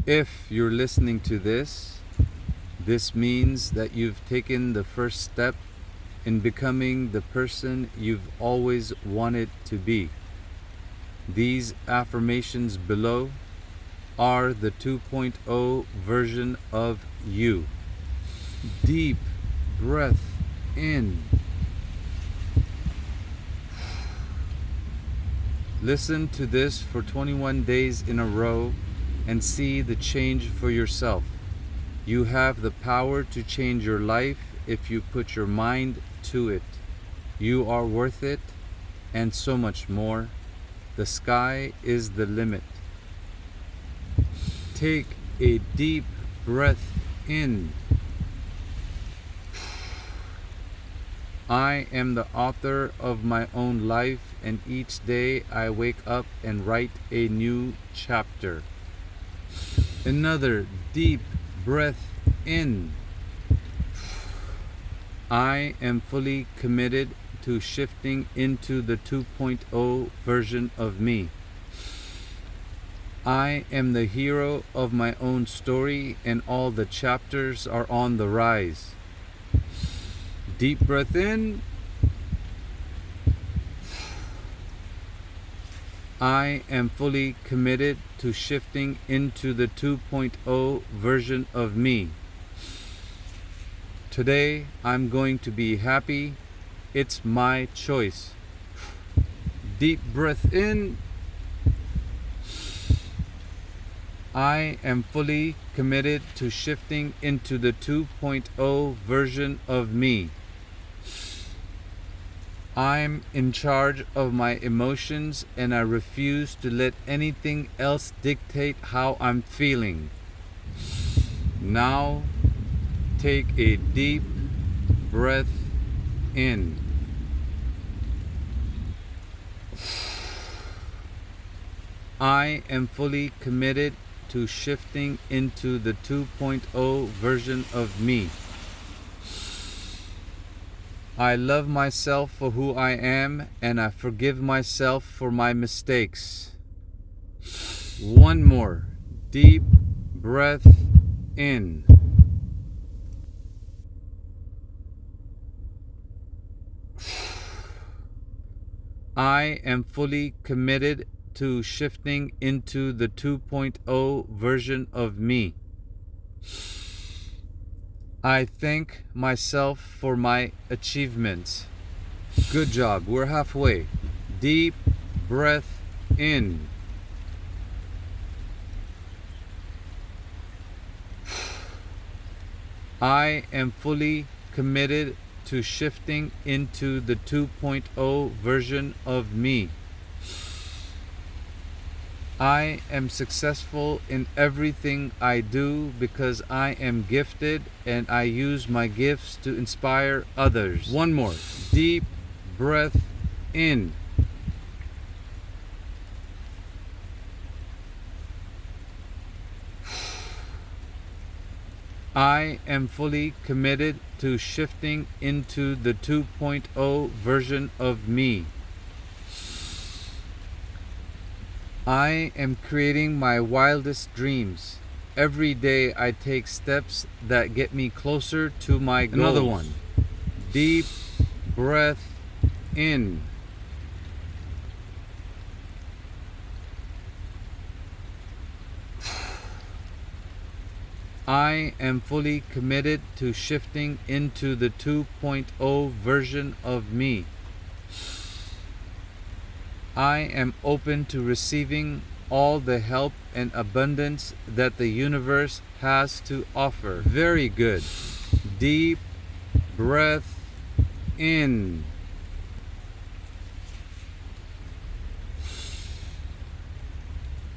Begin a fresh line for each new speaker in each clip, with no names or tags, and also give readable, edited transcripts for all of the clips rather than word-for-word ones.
If you're listening to this means that you've taken the first step in becoming the person you've always wanted to be. These affirmations below are the 2.0 version of you. Deep breath in. Listen to this for 21 days in a row and see the change for yourself. You have the power to change your life if you put your mind to it. You are worth it, and so much more. The sky is the limit. Take a deep breath in. I am the author of my own life, and each day I wake up and write a new chapter. Another deep breath in. I am fully committed to shifting into the 2.0 version of me. I am the hero of my own story, and all the chapters are on the rise. Deep breath in. I am fully committed to shifting into the 2.0 version of me. Today, I'm going to be happy. It's my choice. Deep breath in. I am fully committed to shifting into the 2.0 version of me. I'm in charge of my emotions, and I refuse to let anything else dictate how I'm feeling. Now, take a deep breath in. I am fully committed to shifting into the 2.0 version of me. I love myself for who I am, and I forgive myself for my mistakes. One more deep breath in. I am fully committed to shifting into the 2.0 version of me. I thank myself for my achievements. Good job, we're halfway. Deep breath in. I am fully committed to shifting into the 2.0 version of me. I am successful in everything I do because I am gifted, and I use my gifts to inspire others. One more deep breath in. I am fully committed to shifting into the 2.0 version of me. I am creating my wildest dreams. Every day I take steps that get me closer to my goals. Another one. Deep breath in. I am fully committed to shifting into the 2.0 version of me. I am open to receiving all the help and abundance that the universe has to offer. Very good. Deep breath in.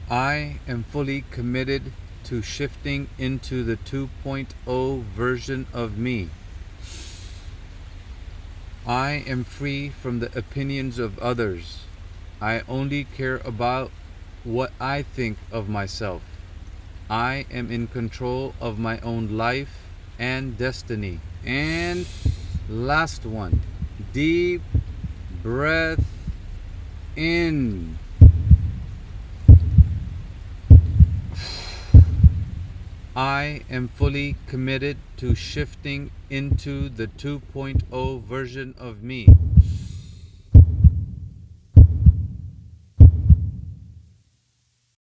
I am fully committed to shifting into the 2.0 version of me. I am free from the opinions of others. I only care about what I think of myself. I am in control of my own life and destiny. And last one, deep breath in. I am fully committed to shifting into the 2.0 version of me.